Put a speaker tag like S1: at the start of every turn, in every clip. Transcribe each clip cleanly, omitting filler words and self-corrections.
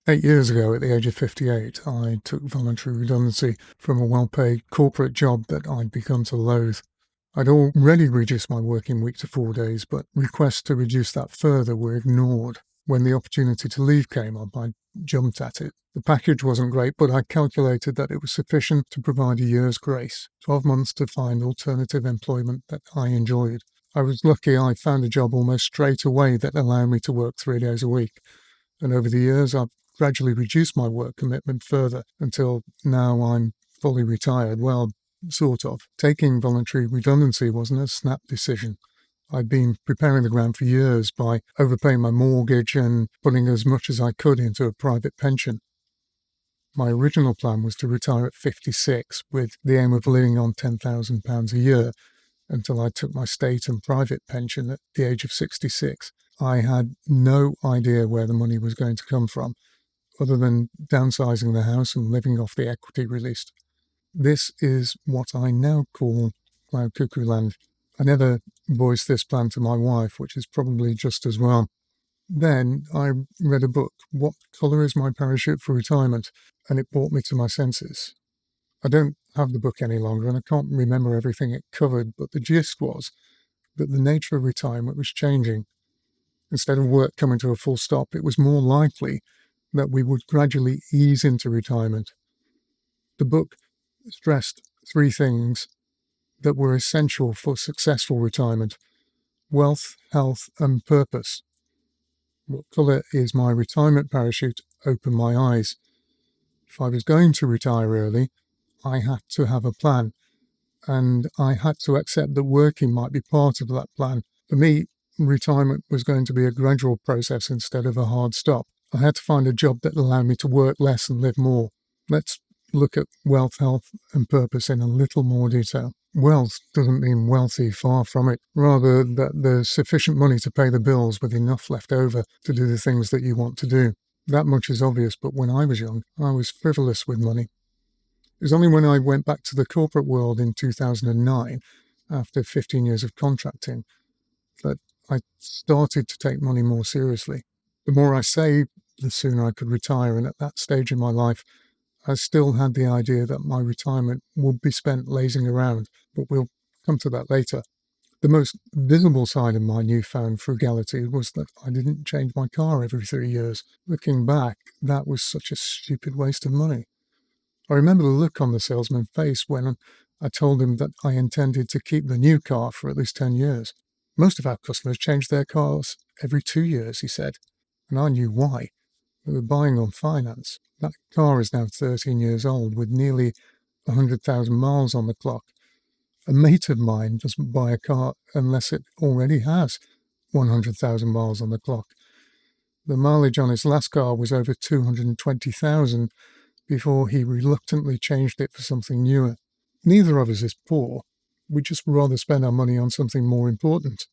S1: 8 years ago, at the age of 58, I took voluntary redundancy from a well-paid corporate job that I'd begun to loathe. I'd already reduced my working week to 4 days, but requests to reduce that further were ignored. When the opportunity to leave came up, I jumped at it. The package wasn't great, but I calculated that it was sufficient to provide a year's grace, 12 months to find alternative employment that I enjoyed. I was lucky I found a job almost straight away that allowed me to work 3 days a week. And over the years, I've gradually reduced my work commitment further until now I'm fully retired. Well, sort of. Taking voluntary redundancy wasn't a snap decision. I'd been preparing the ground for years by overpaying my mortgage and putting as much as I could into a private pension. My original plan was to retire at 56 with the aim of living on £10,000 a year until I took my state and private pension at the age of 66. I had no idea where the money was going to come from, other than downsizing the house and living off the equity released. This is what I now call cloud cuckoo land. I never voiced this plan to my wife, which is probably just as well. Then I read a book, What Colour is My Parachute for Retirement? And it brought me to my senses. I don't have the book any longer and I can't remember everything it covered, but the gist was that the nature of retirement was changing. Instead of work coming to a full stop, it was more likely that we would gradually ease into retirement. The book stressed three things that were essential for successful retirement: wealth, health, and purpose. What colour is my retirement parachute opened my eyes. If I was going to retire early, I had to have a plan, and I had to accept that working might be part of that plan. For me, retirement was going to be a gradual process instead of a hard stop. I had to find a job that allowed me to work less and live more. Let's look at wealth, health, and purpose in a little more detail. Wealth doesn't mean wealthy, far from it. Rather, that there's sufficient money to pay the bills with enough left over to do the things that you want to do. That much is obvious, but when I was young, I was frivolous with money. It was only when I went back to the corporate world in 2009, after 15 years of contracting, that I started to take money more seriously. The more I saved, the sooner I could retire, and at that stage in my life, I still had the idea that my retirement would be spent lazing around, but we'll come to that later. The most visible side of my newfound frugality was that I didn't change my car every 3 years. Looking back, that was such a stupid waste of money. I remember the look on the salesman's face when I told him that I intended to keep the new car for at least 10 years. Most of our customers change their cars every 2 years, he said, and I knew why. They were buying on finance. That car is now 13 years old with nearly 100,000 miles on the clock. A mate of mine doesn't buy a car unless it already has 100,000 miles on the clock. The mileage on his last car was over 220,000 before he reluctantly changed it for something newer. Neither of us is poor. We'd just rather spend our money on something more important.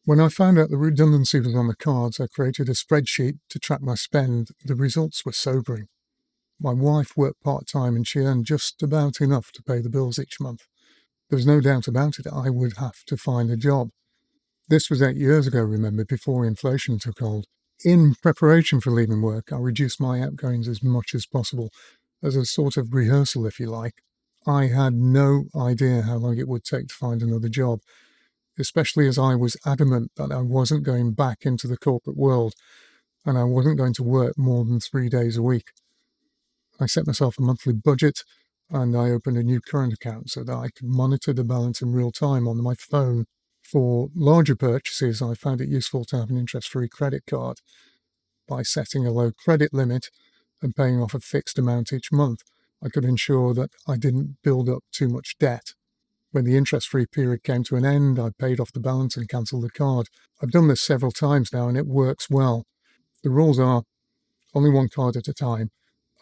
S1: When I found out the redundancy was on the cards, I created a spreadsheet to track my spend. The results were sobering. My wife worked part-time and she earned just about enough to pay the bills each month. There was no doubt about it, I would have to find a job. This was 8 years ago, remember, before inflation took hold. In preparation for leaving work, I reduced my outgoings as much as possible, as a sort of rehearsal, if you like. I had no idea how long it would take to find another job, especially as I was adamant that I wasn't going back into the corporate world and I wasn't going to work more than 3 days a week. I set myself a monthly budget and I opened a new current account so that I could monitor the balance in real time on my phone. For larger purchases, I found it useful to have an interest-free credit card. By setting a low credit limit and paying off a fixed amount each month, I could ensure that I didn't build up too much debt. When the interest-free period came to an end, I paid off the balance and cancelled the card. I've done this several times now and it works well. The rules are only one card at a time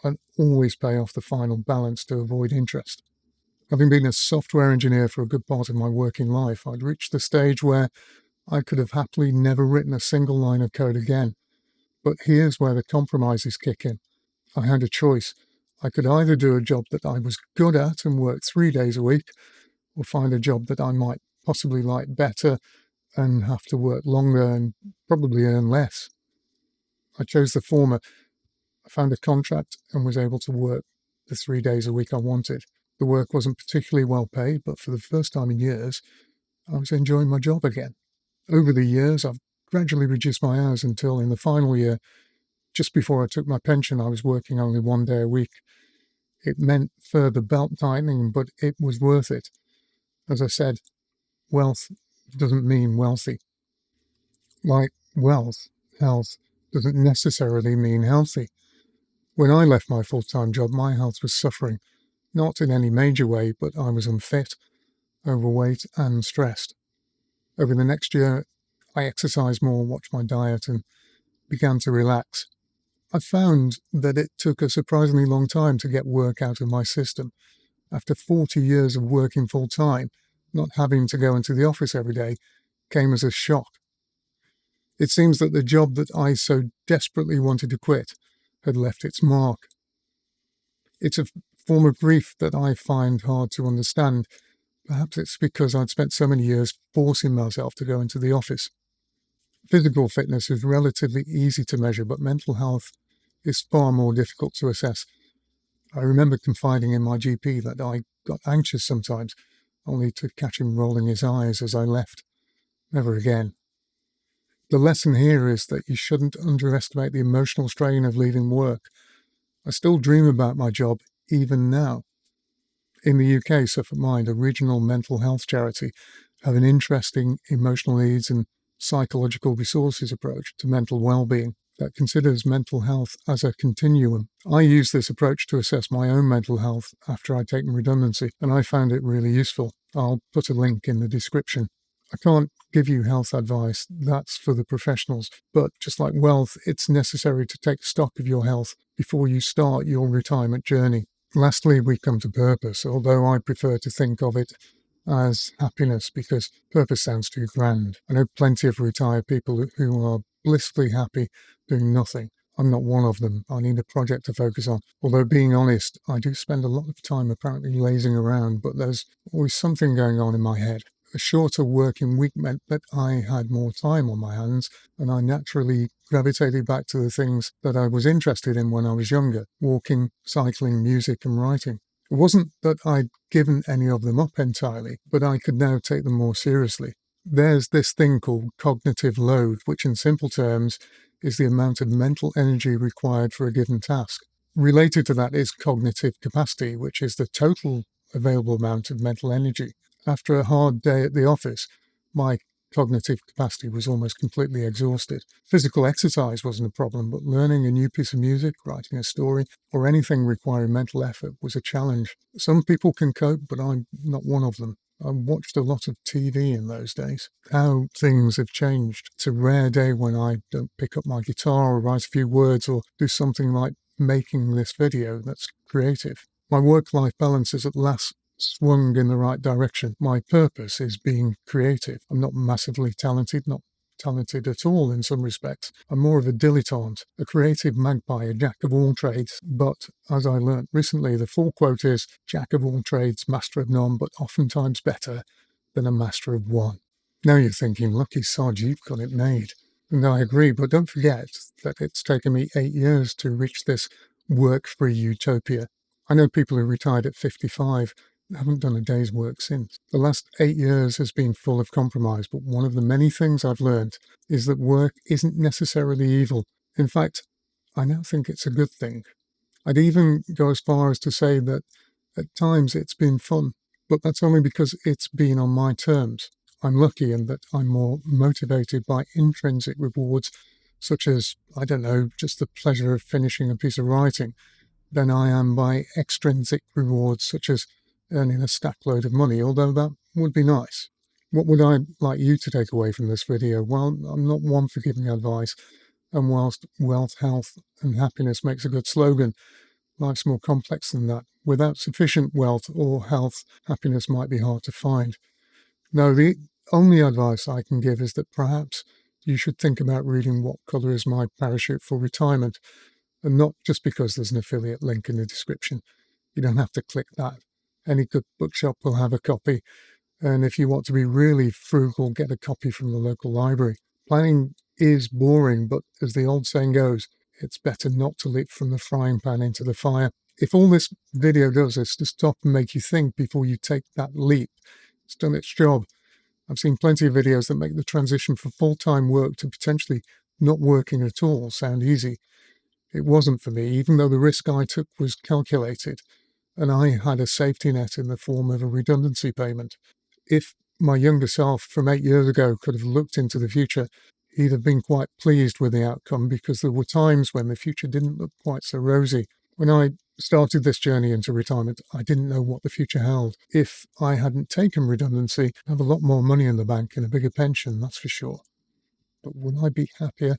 S1: and always pay off the final balance to avoid interest. Having been a software engineer for a good part of my working life, I'd reached the stage where I could have happily never written a single line of code again. But here's where the compromises kick in. I had a choice. I could either do a job that I was good at and work 3 days a week, or find a job that I might possibly like better and have to work longer and probably earn less. I chose the former. I found a contract and was able to work the 3 days a week I wanted. The work wasn't particularly well paid, but for the first time in years, I was enjoying my job again. Over the years, I've gradually reduced my hours until in the final year, just before I took my pension, I was working only 1 day a week. It meant further belt tightening, but it was worth it. As I said, wealth doesn't mean wealthy. Like wealth, health doesn't necessarily mean healthy. When I left my full-time job, my health was suffering, not in any major way, but I was unfit, overweight, and stressed. Over the next year, I exercised more, watched my diet, and began to relax. I found that it took a surprisingly long time to get work out of my system. After 40 years of working full-time, not having to go into the office every day came as a shock. It seems that the job that I so desperately wanted to quit had left its mark. It's a form of grief that I find hard to understand. Perhaps it's because I'd spent so many years forcing myself to go into the office. Physical fitness is relatively easy to measure, but mental health is far more difficult to assess. I remember confiding in my GP that I got anxious sometimes, only to catch him rolling his eyes as I left. Never again. The lesson here is that you shouldn't underestimate the emotional strain of leaving work. I still dream about my job, even now. In the UK, Suffolk Mind, a regional mental health charity, have an interesting emotional needs and psychological resources approach to mental well-being that considers mental health as a continuum. I use this approach to assess my own mental health after I'd taken redundancy, and I found it really useful. I'll put a link in the description. I can't give you health advice, that's for the professionals, but just like wealth, it's necessary to take stock of your health before you start your retirement journey. Lastly, we come to purpose, although I prefer to think of it as happiness because purpose sounds too grand. I know plenty of retired people who are blissfully happy doing nothing. I'm not one of them. I need a project to focus on. Although, being honest, I do spend a lot of time apparently lazing around, but there's always something going on in my head. A shorter working week meant that I had more time on my hands, and I naturally gravitated back to the things that I was interested in when I was younger: walking, cycling, music, and writing. It wasn't that I'd given any of them up entirely, but I could now take them more seriously. There's this thing called cognitive load, which in simple terms is the amount of mental energy required for a given task. Related to that is cognitive capacity, which is the total available amount of mental energy. After a hard day at the office, my cognitive capacity was almost completely exhausted. Physical exercise wasn't a problem, but learning a new piece of music, writing a story, or anything requiring mental effort was a challenge. Some people can cope, but I'm not one of them. I watched a lot of TV in those days. How things have changed. It's a rare day when I don't pick up my guitar or write a few words or do something like making this video that's creative. My work-life balance is at last swung in the right direction. My purpose is being creative. I'm not massively talented, not talented at all in some respects. I'm more of a dilettante, a creative magpie, a jack of all trades. But as I learnt recently, the full quote is, "Jack of all trades, master of none, but oftentimes better than a master of one." Now you're thinking, lucky sod, you've got it made. And I agree, but don't forget that it's taken me 8 years to reach this work-free utopia. I know people who retired at 55 haven't done a day's work since. The last 8 years has been full of compromise, but one of the many things I've learned is that work isn't necessarily evil. In fact, I now think it's a good thing. I'd even go as far as to say that at times it's been fun, but that's only because it's been on my terms. I'm lucky in that I'm more motivated by intrinsic rewards, such as, I don't know, just the pleasure of finishing a piece of writing, than I am by extrinsic rewards, such as earning a stack load of money, although that would be nice. What would I like you to take away from this video? Well, I'm not one for giving advice, and whilst wealth, health, and happiness makes a good slogan, life's more complex than that. Without sufficient wealth or health, happiness might be hard to find. No, the only advice I can give is that perhaps you should think about reading What Colour is My Parachute for Retirement, and not just because there's an affiliate link in the description. You don't have to click that. Any good bookshop will have a copy, and if you want to be really frugal, get a copy from the local library. Planning is boring, but as the old saying goes, It's better not to leap from the frying pan into the fire. If all this video does is to stop and make you think before you take that leap, it's done its job. I've seen plenty of videos that make the transition from full-time work to potentially not working at all sound easy. It wasn't for me, even though the risk I took was calculated, and I had a safety net in the form of a redundancy payment. If my younger self from 8 years ago could have looked into the future, he'd have been quite pleased with the outcome, because there were times when the future didn't look quite so rosy. When I started this journey into retirement, I didn't know what the future held. If I hadn't taken redundancy, I'd have a lot more money in the bank and a bigger pension, that's for sure. But would I be happier?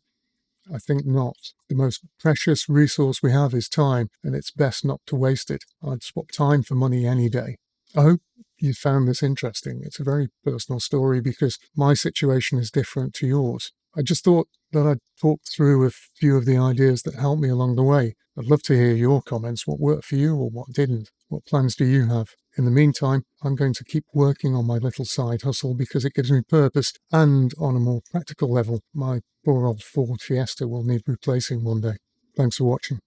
S1: I think not. The most precious resource we have is time, and it's best not to waste it. I'd swap time for money any day. I hope you found this interesting. It's a very personal story because my situation is different to yours. I just thought that I'd talk through a few of the ideas that helped me along the way. I'd love to hear your comments, what worked for you or what didn't. What plans do you have? In the meantime, I'm going to keep working on my little side hustle because it gives me purpose, and on a more practical level, my poor old Ford Fiesta will need replacing one day. Thanks for watching.